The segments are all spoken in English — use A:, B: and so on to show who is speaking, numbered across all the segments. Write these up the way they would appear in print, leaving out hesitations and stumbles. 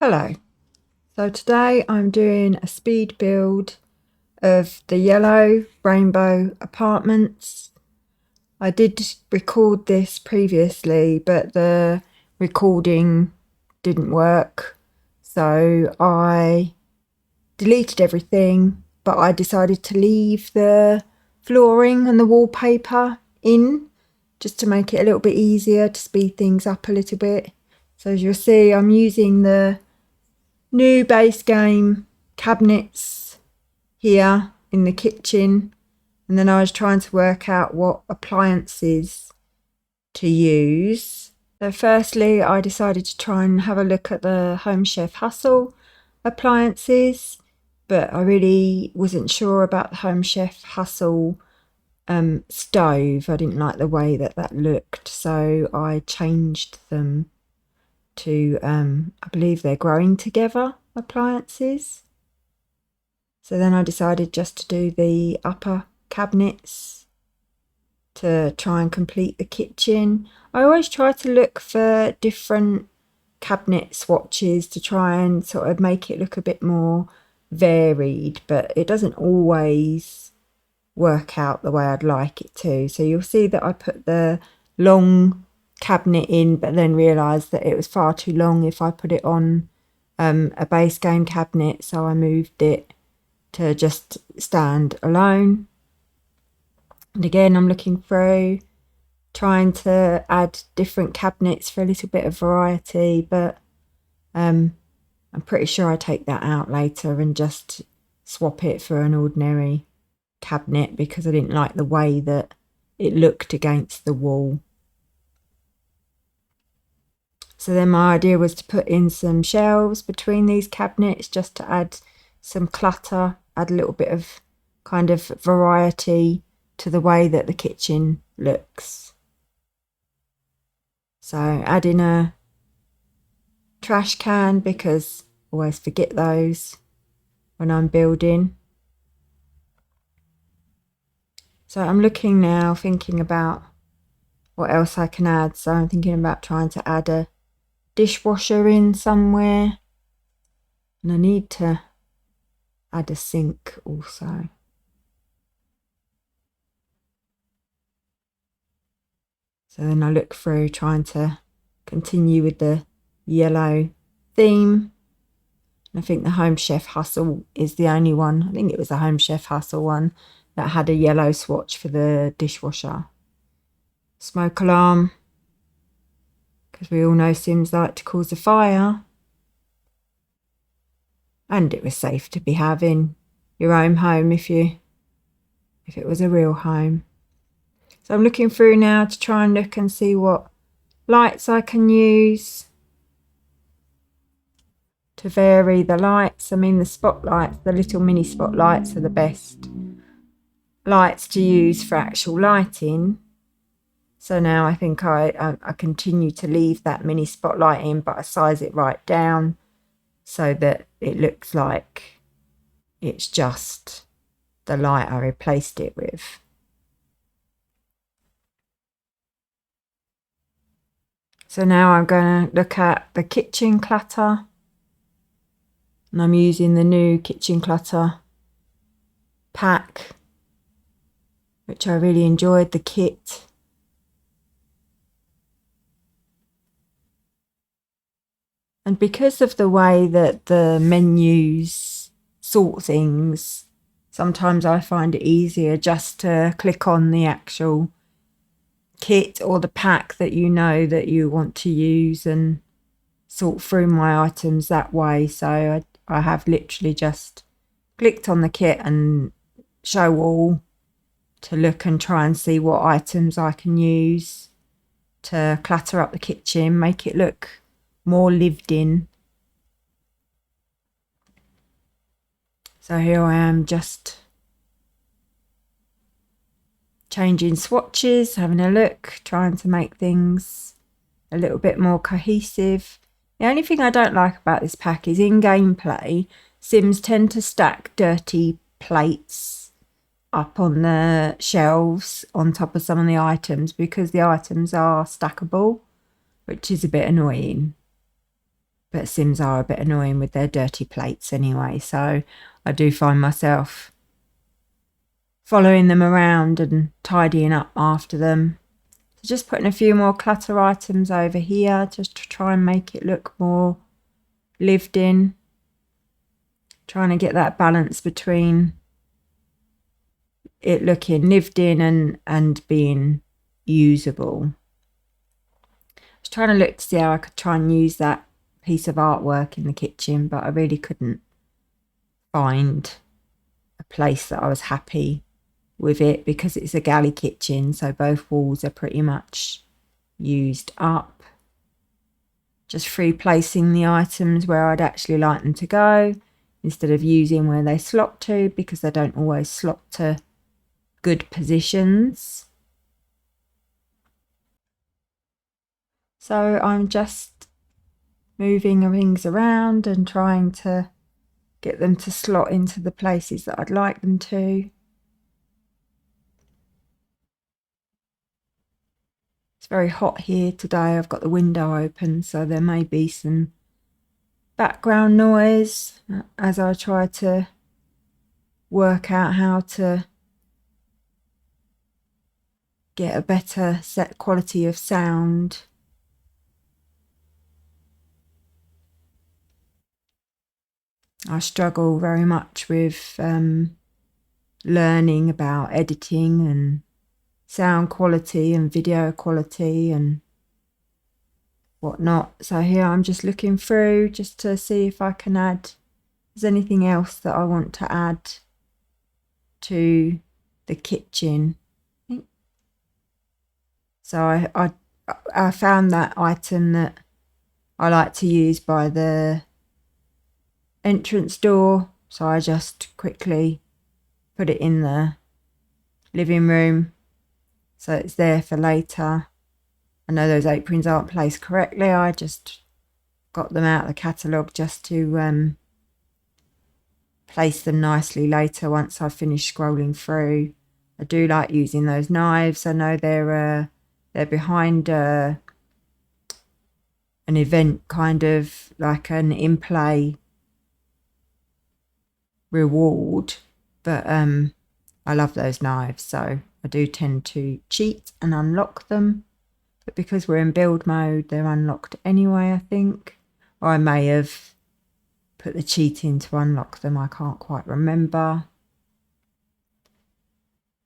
A: Hello. So today I'm doing a speed build of the yellow rainbow apartments. I did record this previously, but the recording didn't work. So I deleted everything, but I decided to leave the flooring and the wallpaper in just to make it a little bit easier to speed things up a little bit. So as you'll see, I'm using the new base game cabinets here in the kitchen, and then I was trying to work out what appliances to use. So firstly I decided to try and have a look at the Home Chef Hustle appliances, but I really wasn't sure about the Home Chef Hustle stove. I didn't like the way that looked, so I changed them to I believe they're Growing Together appliances. So then I decided just to do the upper cabinets to try and complete the kitchen. I always try to look for different cabinet swatches to try and sort of make it look a bit more varied, but it doesn't always work out the way I'd like it to. So you'll see that I put the long cabinet in, but then realised that it was far too long if I put it on a base game cabinet, so I moved it to just stand alone. And again, I'm looking through, trying to add different cabinets for a little bit of variety, but I'm pretty sure I take that out later and just swap it for an ordinary cabinet because I didn't like the way that it looked against the wall. So then my idea was to put in some shelves between these cabinets just to add some clutter, add a little bit of kind of variety to the way that the kitchen looks. So add in a trash can because I always forget those when I'm building. So I'm looking now, thinking about what else I can add. So I'm thinking about trying to add a dishwasher in somewhere, and I need to add a sink also. So then I look through trying to continue with the yellow theme. And I think the Home Chef Hustle is the only one, I think it was the Home Chef Hustle one, that had a yellow swatch for the dishwasher. Smoke alarm, because we all know Sims like to cause a fire. And it was safe to be having your own home if it was a real home. So I'm looking through now to try and look and see what lights I can use to vary the lights. I mean, the spotlights, the little mini spotlights are the best lights to use for actual lighting. So now I think I continue to leave that mini spotlight in, but I size it right down so that it looks like it's just the light I replaced it with. So now I'm going to look at the kitchen clutter, and I'm using the new kitchen clutter pack, which I really enjoyed the kit. And because of the way that the menus sort things, sometimes I find it easier just to click on the actual kit or the pack that you know that you want to use and sort through my items that way. So I have literally just clicked on the kit and show all to look and try and see what items I can use to clutter up the kitchen, make it look more lived in. So here I am just changing swatches, having a look, trying to make things a little bit more cohesive. The only thing I don't like about this pack is in gameplay, Sims tend to stack dirty plates up on the shelves on top of some of the items because the items are stackable, which is a bit annoying. But Sims are a bit annoying with their dirty plates anyway, so I do find myself following them around and tidying up after them. So just putting a few more clutter items over here just to try and make it look more lived in. Trying to get that balance between it looking lived in and being usable. I was trying to look to see how I could try and use that piece of artwork in the kitchen, but I really couldn't find a place that I was happy with it because it's a galley kitchen, so both walls are pretty much used up. Just replacing the items where I'd actually like them to go instead of using where they slot to, because they don't always slot to good positions. So I'm just moving things around and trying to get them to slot into the places that I'd like them to. It's very hot here today. I've got the window open, so there may be some background noise as I try to work out how to get a better set quality of sound. I struggle very much with learning about editing and sound quality and video quality and whatnot. So here I'm just looking through just to see if I can add, if there's anything else that I want to add to the kitchen. So I found that item that I like to use by the entrance door, so I just quickly put it in the living room so it's there for later. I know those aprons aren't placed correctly. I just got them out of the catalogue just to place them nicely later once I've finished scrolling through. I do like using those knives. I know they're behind an event, kind of like an in-play reward, but I love those knives, so I do tend to cheat and unlock them. But because we're in build mode, they're unlocked anyway, I think. Or I may have put the cheat in to unlock them. I can't quite remember.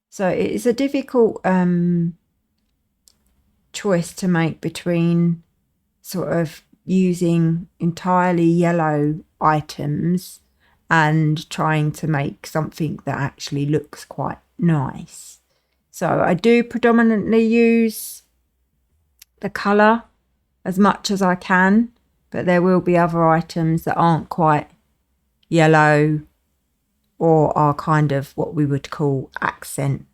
A: So it is a difficult choice to make between sort of using entirely yellow items and trying to make something that actually looks quite nice. So I do predominantly use the colour as much as I can, but there will be other items that aren't quite yellow or are kind of what we would call accent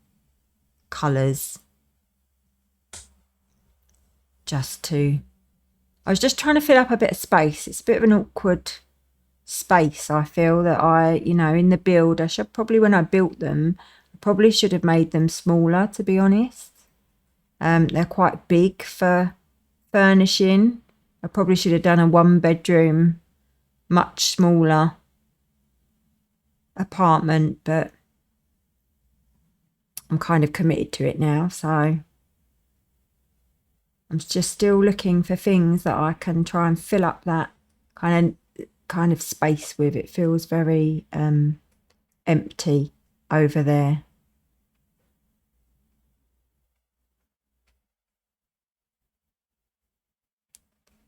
A: colours. I was just trying to fill up a bit of space. It's a bit of an awkward space, I feel, that in the build, when I built them, I probably should have made them smaller, to be honest. They're quite big for furnishing. I probably should have done a 1-bedroom, much smaller apartment, but I'm kind of committed to it now, so I'm just still looking for things that I can try and fill up that kind of space with. It feels very empty over there.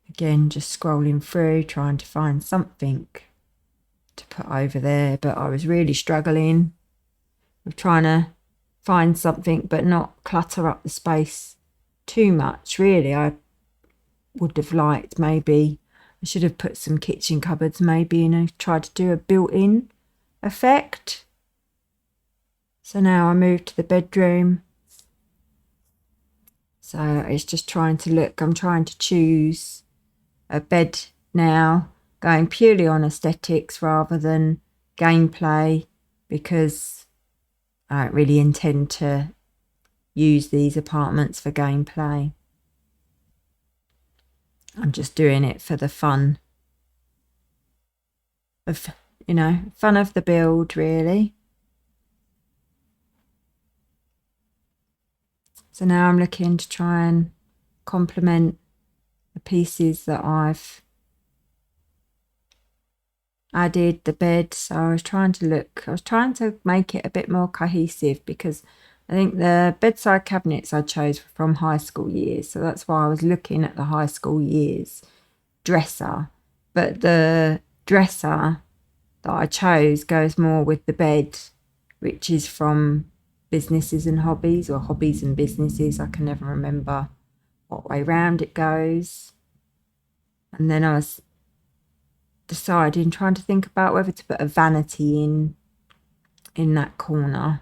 A: Again, just scrolling through, trying to find something to put over there, but I was really struggling with trying to find something but not clutter up the space too much. Really, I would have liked, maybe I should have put some kitchen cupboards, maybe, tried to do a built-in effect. So now I move to the bedroom. So it's just trying to look, I'm trying to choose a bed now, going purely on aesthetics rather than gameplay, because I don't really intend to use these apartments for gameplay. I'm just doing it for the fun of, fun of the build, really. So now I'm looking to try and complement the pieces that I've added, the bed. So I was trying to make it a bit more cohesive, because I think the bedside cabinets I chose were from high school years. So that's why I was looking at the high school years dresser. But the dresser that I chose goes more with the bed, which is from Businesses and Hobbies, or Hobbies and Businesses. I can never remember what way round it goes. And then I was trying to think about whether to put a vanity in that corner.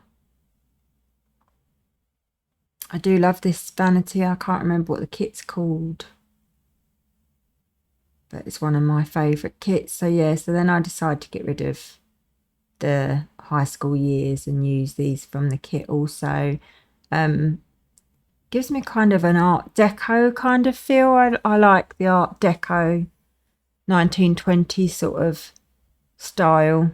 A: I do love this vanity. I can't remember what the kit's called, but it's one of my favourite kits. So yeah, so then I decided to get rid of the high school years and use these from the kit also. Gives me kind of an Art Deco kind of feel. I like the Art Deco 1920s sort of style.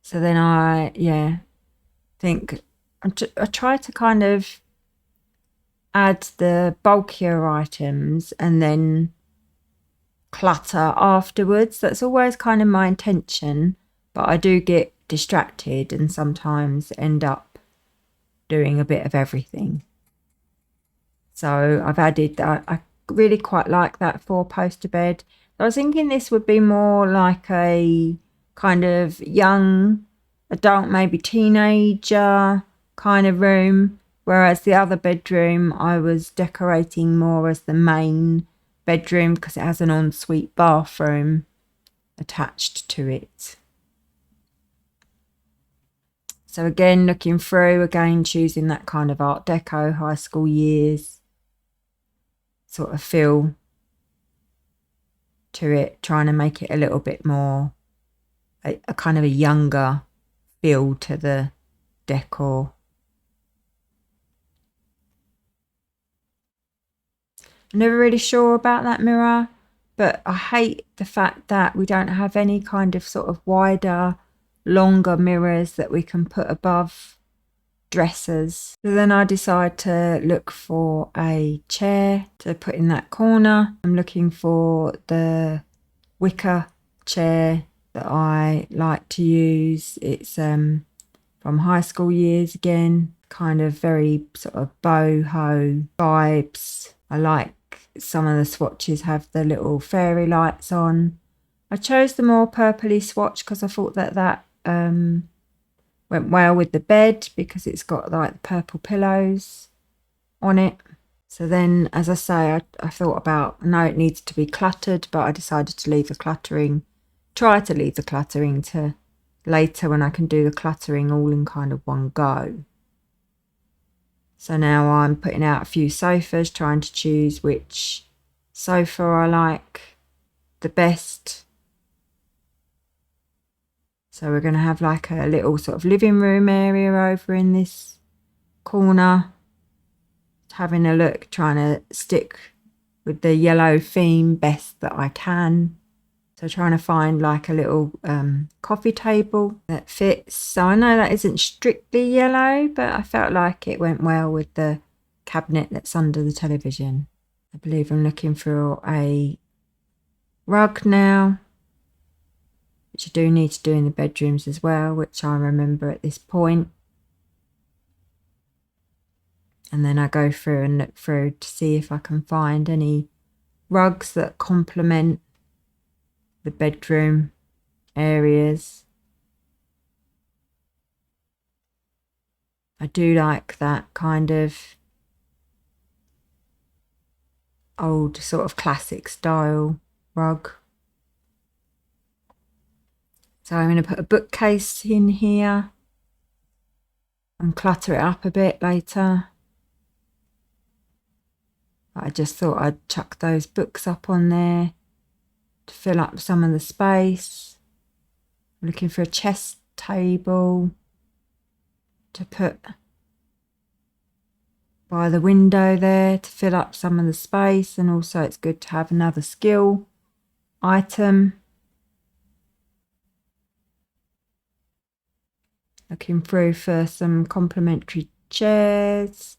A: So then I think I try to kind of add the bulkier items and then clutter afterwards. That's always kind of my intention, but I do get distracted and sometimes end up doing a bit of everything. So I've added that. I really quite like that 4-poster bed. I was thinking this would be more like a kind of young adult, maybe teenager kind of room, whereas the other bedroom I was decorating more as the main bedroom because it has an ensuite bathroom attached to it. So again, looking through, choosing that kind of Art Deco, high school years sort of feel to it, trying to make it a little bit more a kind of a younger feel to the decor. I'm never really sure about that mirror, but I hate the fact that we don't have any kind of sort of wider, longer mirrors that we can put above dressers. So then I decide to look for a chair to put in that corner. I'm looking for the wicker chair that I like to use. It's from high school years again, kind of very sort of boho vibes. I like some of the swatches have the little fairy lights on. I chose the more purpley swatch because I thought that went well with the bed because it's got like the purple pillows on it. So then, as I say, I thought about, I know it needs to be cluttered, but I decided to try to leave the cluttering to later when I can do the cluttering all in kind of one go. So now I'm putting out a few sofas, trying to choose which sofa I like the best. So we're going to have like a little sort of living room area over in this corner. Having a look, trying to stick with the yellow theme best that I can. So trying to find like a little coffee table that fits. So I know that isn't strictly yellow, but I felt like it went well with the cabinet that's under the television. I believe I'm looking for a rug now, which I do need to do in the bedrooms as well, which I remember at this point. And then I go through and look through to see if I can find any rugs that complement the bedroom areas. I do like that kind of old sort of classic style rug. So I'm going to put a bookcase in here and clutter it up a bit later. But I just thought I'd chuck those books up on there to fill up some of the space. I'm looking for a chest table to put by the window there to fill up some of the space, and also it's good to have another skill item. Looking through for some complimentary chairs.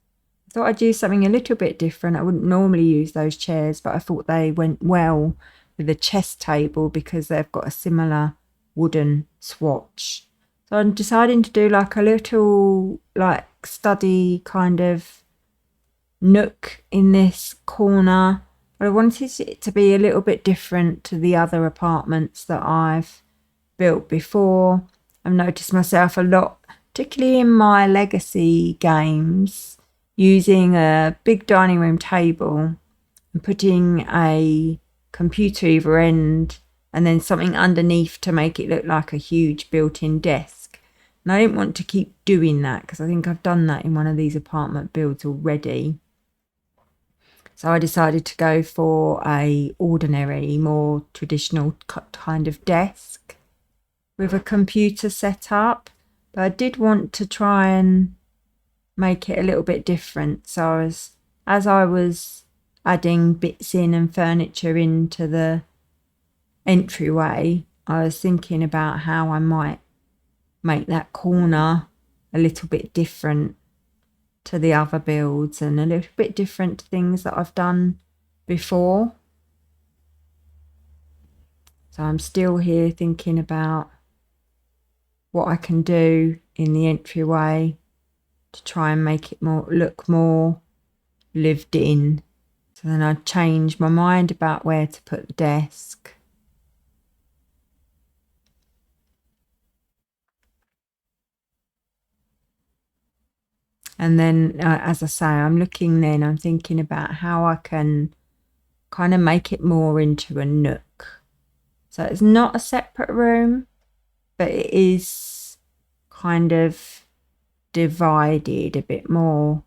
A: I thought I'd use something a little bit different. I wouldn't normally use those chairs, but I thought they went well with the chess table because they've got a similar wooden swatch. So I'm deciding to do like a little like study kind of nook in this corner. But I wanted it to be a little bit different to the other apartments that I've built before. I've noticed myself a lot, particularly in my legacy games, using a big dining room table and putting a computer either end and then something underneath to make it look like a huge built-in desk. And I didn't want to keep doing that because I think I've done that in one of these apartment builds already. So I decided to go for a ordinary, more traditional kind of desk with a computer set up. But I did want to try and make it a little bit different. So as I was adding bits in and furniture into the entryway, I was thinking about how I might make that corner a little bit different to the other builds and a little bit different to things that I've done before. So I'm still here thinking about what I can do in the entryway to try and make it look more lived in. So then I change my mind about where to put the desk. And then, as I say, I'm thinking about how I can kind of make it more into a nook. So it's not a separate room, but it is kind of divided a bit more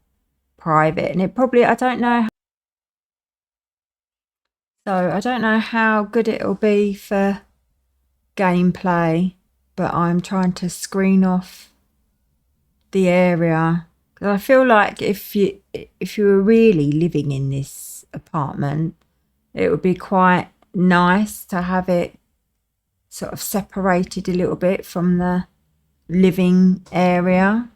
A: private. And it probably, I don't know how good it'll be for gameplay, but I'm trying to screen off the area. Because I feel like if you were really living in this apartment, it would be quite nice to have it sort of separated a little bit from the living area.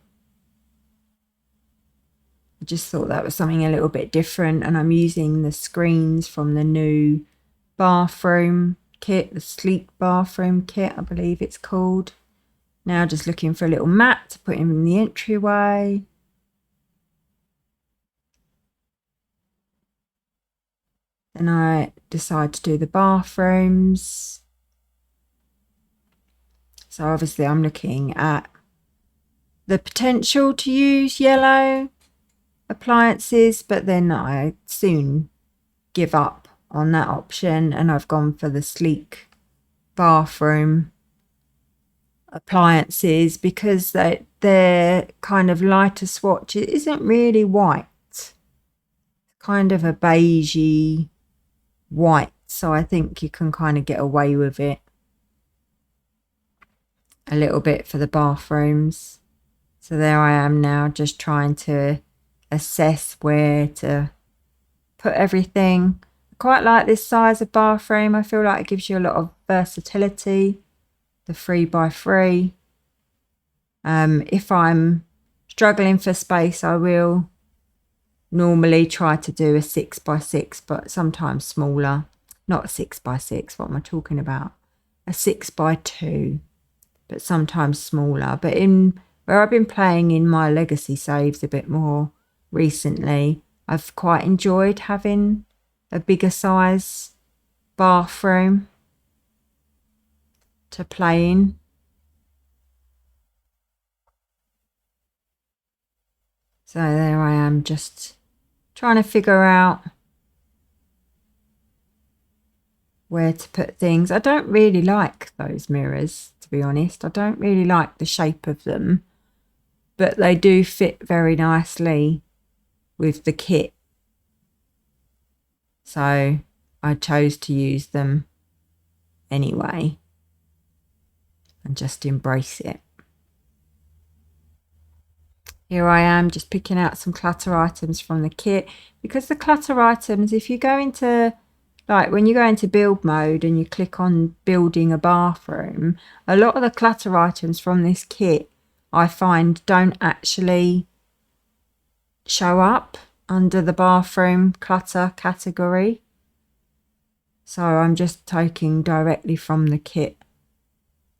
A: I just thought that was something a little bit different, and I'm using the screens from the new bathroom kit, the sleek bathroom kit, I believe it's called. Now just looking for a little mat to put in the entryway. Then I decide to do the bathrooms. So obviously I'm looking at the potential to use yellow appliances, but then I soon give up on that option and I've gone for the sleek bathroom appliances because they're kind of lighter swatch. It isn't really white, kind of a beigey white, so I think you can kind of get away with it a little bit for the bathrooms. So there I am now, just trying to assess where to put everything. I quite like this size of bathroom. I feel like it gives you a lot of versatility, the 3x3. If I'm struggling for space, I will normally try to do a 6x6, but sometimes smaller. Not a 6x6, what am I talking about? A 6x2, but sometimes smaller. But in where I've been playing in my legacy saves a bit more recently, I've quite enjoyed having a bigger size bathroom to play in. So there I am, just trying to figure out where to put things. I don't really like those mirrors, to be honest. I don't really like the shape of them, but they do fit very nicely with the kit. So I chose to use them anyway and just embrace it. Here I am just picking out some clutter items from the kit, because the clutter items, if you go into, like when you go into build mode and you click on building a bathroom, a lot of the clutter items from this kit I find don't actually show up under the bathroom clutter category. So I'm just taking directly from the kit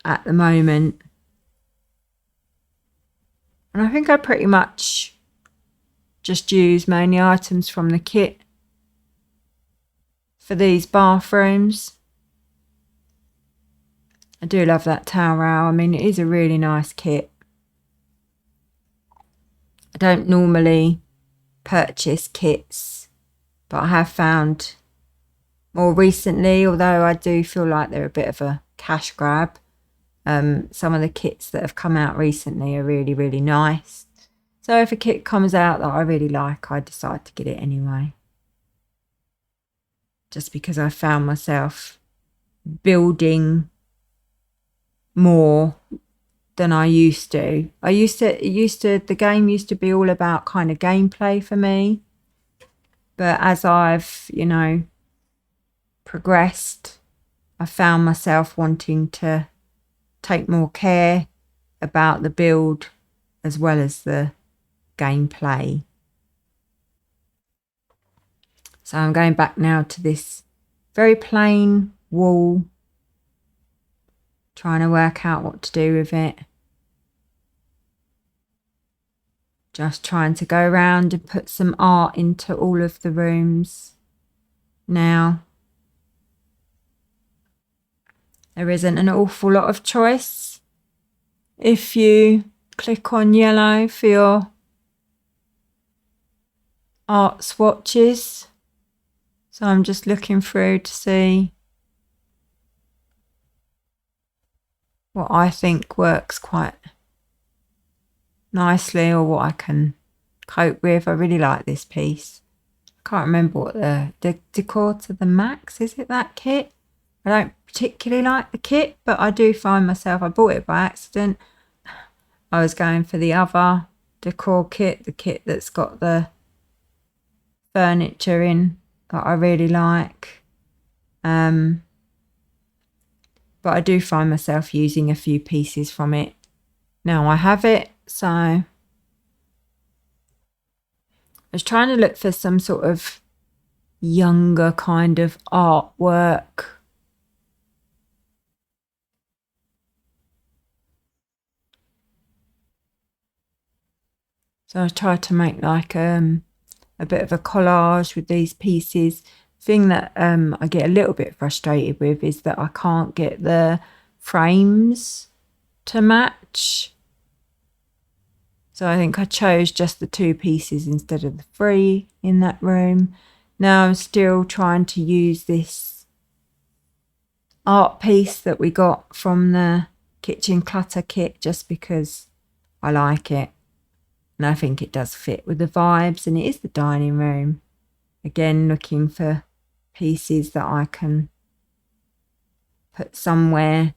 A: at the moment. And I think I pretty much just use mainly items from the kit for these bathrooms. I do love that towel rail. I mean, it is a really nice kit. I don't normally purchase kits, but I have found more recently, although I do feel like they're a bit of a cash grab, some of the kits that have come out recently are really, really nice. So if a kit comes out that I really like, I decide to get it anyway. Just because I found myself building more than I used to. The game used to be all about kind of gameplay for me. But as I've, progressed, I found myself wanting to take more care about the build as well as the gameplay. So I'm going back now to this very plain wall, trying to work out what to do with it. Just trying to go around and put some art into all of the rooms now. There isn't an awful lot of choice. If you click on yellow for your art swatches. So I'm just looking through to see what I think works quite nicely or what I can cope with. I really like this piece. I can't remember what the Decor to the Max, is it that kit? I don't particularly like the kit, but I do find myself, I bought it by accident. I was going for the other decor kit, the kit that's got the furniture in that I really like. But I do find myself using a few pieces from it. Now I have it, so I was trying to look for some sort of younger kind of artwork. So I tried to make like a bit of a collage with these pieces. Thing that I get a little bit frustrated with is that I can't get the frames to match. So I think I chose just the 2 pieces instead of the 3 in that room. Now I'm still trying to use this art piece that we got from the kitchen clutter kit just because I like it. And I think it does fit with the vibes, and it is the dining room. Again, looking for pieces that I can put somewhere,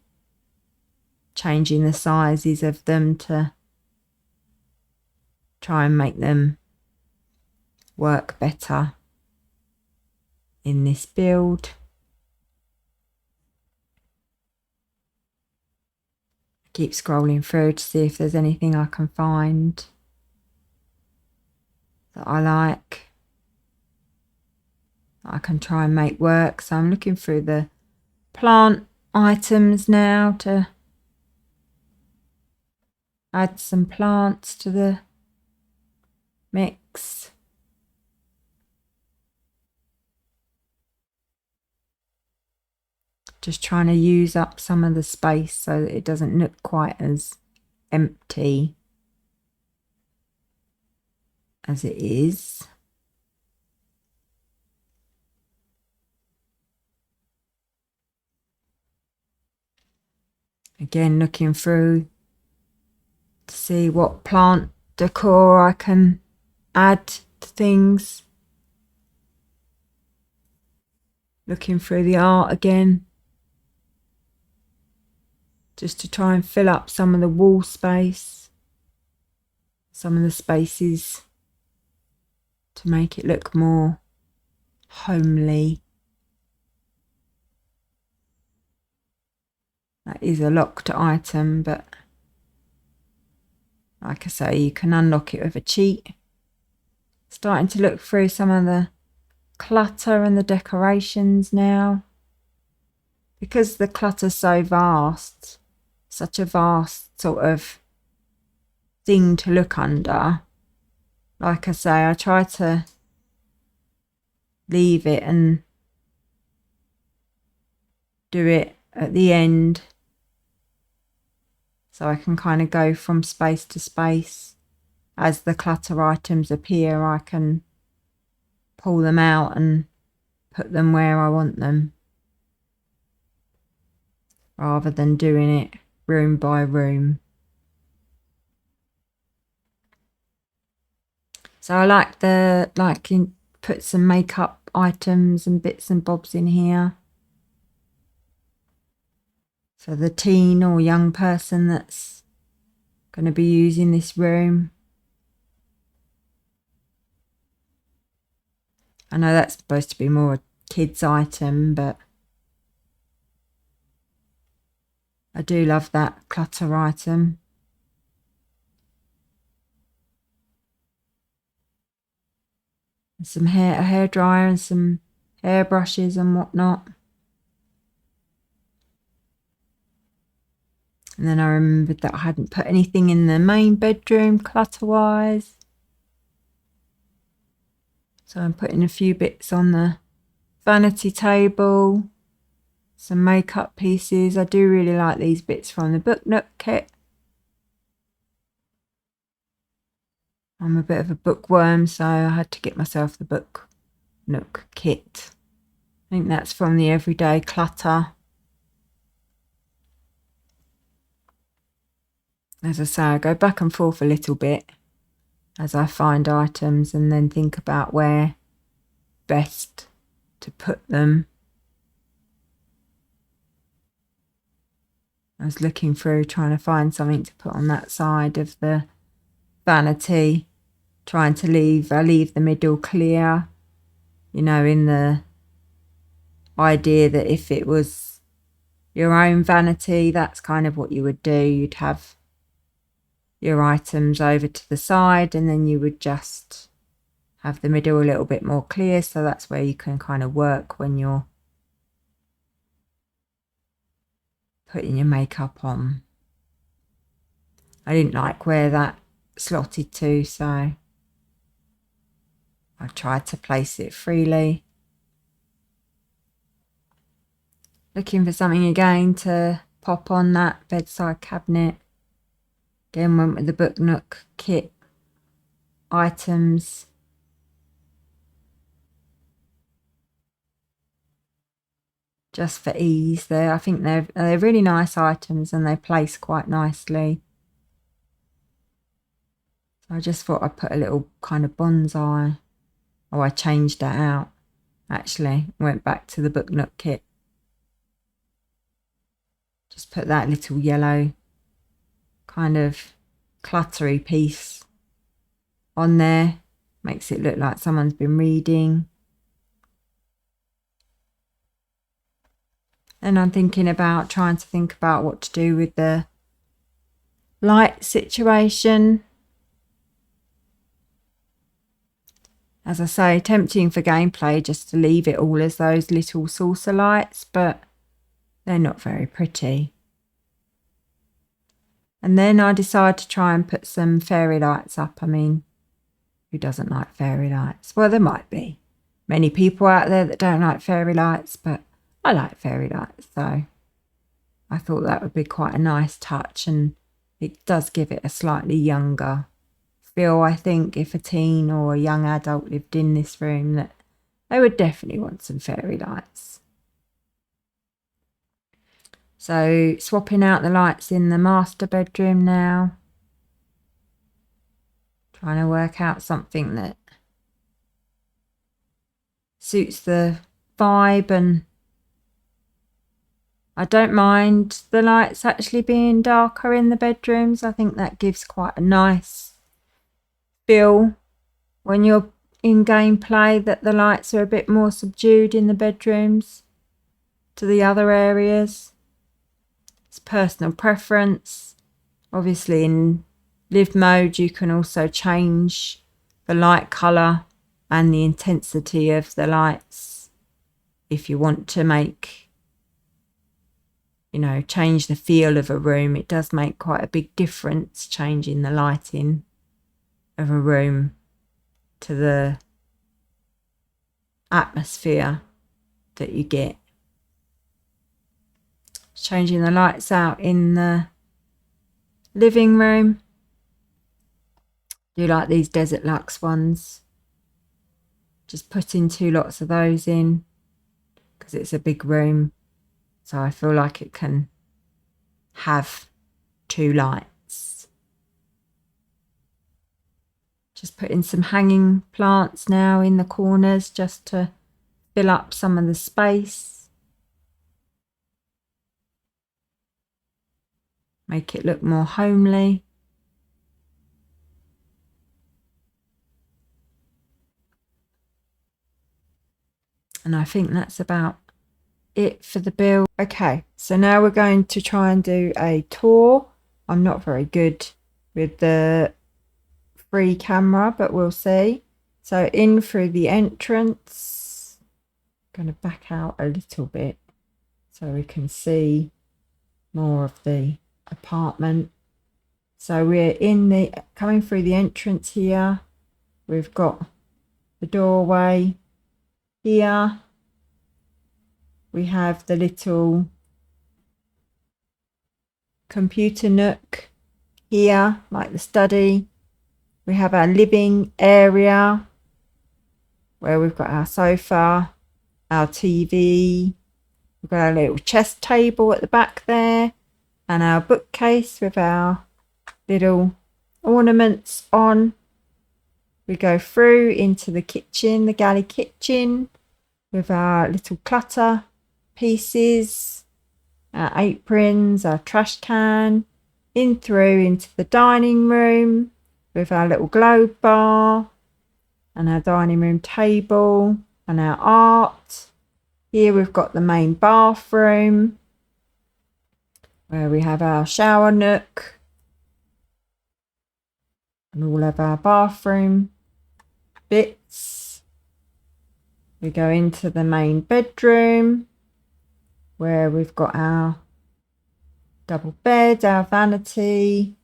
A: changing the sizes of them to try and make them work better in this build. I keep scrolling through to see if there's anything I can find that I like, that I can try and make work. So I'm looking through the plant items now to add some plants to the mix. Just trying to use up some of the space so that it doesn't look quite as empty as it is. Again, looking through to see what plant decor I can add to things. Looking through the art again, just to try and fill up some of the wall space. some of the spaces to make it look more homely. That is a locked item, but like I say, you can unlock it with a cheat. Starting to look through some of the clutter and the decorations now. Because the clutter's so vast, such a vast sort of thing to look under, like I say, I try to leave it and do it at the end so I can kind of go from space to space. As the clutter items appear, I can pull them out and put them where I want them, rather than doing it room by room. So I like put some makeup items and bits and bobs in here. So the teen or young person that's going to be using this room. I know that's supposed to be more a kid's item, but I do love that clutter item. And some a hairdryer and some hairbrushes and whatnot. And then I remembered that I hadn't put anything in the main bedroom clutter-wise. So I'm putting a few bits on the vanity table, some makeup pieces. I do really like these bits from the Book Nook kit. I'm a bit of a bookworm, so I had to get myself the Book Nook kit. I think that's from the Everyday Clutter. As I say, I go back and forth a little bit as I find items and then think about where best to put them. I was looking through trying to find something to put on that side of the vanity, trying to leave the middle clear, you know, in the idea that if it was your own vanity, that's kind of what you would do. You'd have your items over to the side and then you would just have the middle a little bit more clear, so that's where you can kind of work when you're putting your makeup on. I didn't like where that slotted to, so I tried to place it freely. Looking for something again to pop on that bedside cabinet. Again, went with the Book Nook kit items. Just for ease there. I think they're really nice items and they place quite nicely. So I just thought I'd put a little kind of bonsai. Oh, I changed that out. Actually, went back to the Book Nook kit. Just put that little yellow kind of cluttery piece on there. Makes it look like someone's been reading. And I'm trying to think about what to do with the light situation. As I say, tempting for gameplay just to leave it all as those little saucer lights, but they're not very pretty. And then I decided to try and put some fairy lights up. I mean, who doesn't like fairy lights? Well, there might be many people out there that don't like fairy lights, but I like fairy lights, so I thought that would be quite a nice touch, and it does give it a slightly younger feel. I think if a teen or a young adult lived in this room, that they would definitely want some fairy lights. So swapping out the lights in the master bedroom now. Trying to work out something that suits the vibe, and I don't mind the lights actually being darker in the bedrooms. I think that gives quite a nice feel when you're in gameplay that the lights are a bit more subdued in the bedrooms to the other areas. It's personal preference. Obviously in live mode you can also change the light colour and the intensity of the lights if you want to make, you know, change the feel of a room. It does make quite a big difference changing the lighting of a room to the atmosphere that you get. Changing the lights out in the living room. Do like these Desert Luxe ones. Just putting 2 lots of those in because it's a big room. So I feel like it can have 2 lights. Just putting some hanging plants now in the corners just to fill up some of the space. Make it look more homely. And I think that's about it for the build. Okay, so now we're going to try and do a tour. I'm not very good with the free camera, but we'll see. So in through the entrance. I'm going to back out a little bit so we can see more of the apartment. So we're coming through the entrance here. We've got the doorway here. We have the little computer nook here, like the study. We have our living area where we've got our sofa, our TV. We've got our little chess table at the back there and our bookcase with our little ornaments on. We go through into the kitchen, the galley kitchen, with our little clutter pieces, our aprons, our trash can, in through into the dining room with our little globe bar and our dining room table and our art. Here we've got the main bathroom where we have our shower nook and all of our bathroom bits. We go into the main bedroom where we've got our double bed, our vanity,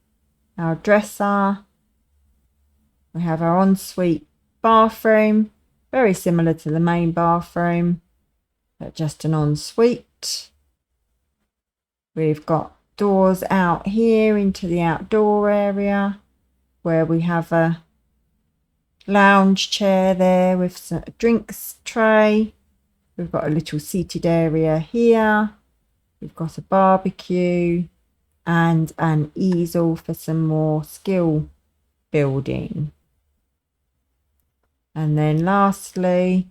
A: our dresser. We have our ensuite bathroom, very similar to the main bathroom, but just an ensuite. We've got doors out here into the outdoor area where we have a lounge chair there with some drinks tray. We've got a little seated area here. We've got a barbecue and an easel for some more skill building. And then lastly,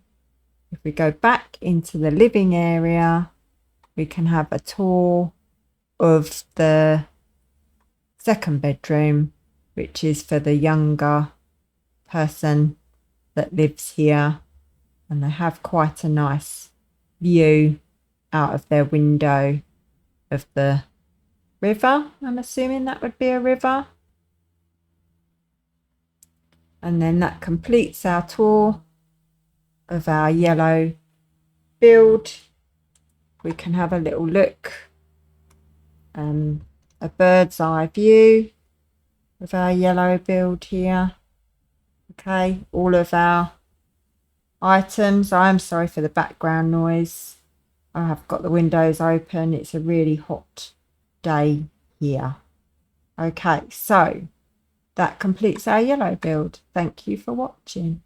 A: if we go back into the living area, we can have a tour of the second bedroom, which is for the younger person that lives here. And they have quite a nice view out of their window of the river. I'm assuming that would be a river. And then that completes our tour of our yellow build. We can have a little look, a bird's eye view of our yellow build here. Okay, all of our items. I'm sorry for the background noise. I have got the windows open. It's a really hot day here. Okay, so that completes our yellow build. Thank you for watching.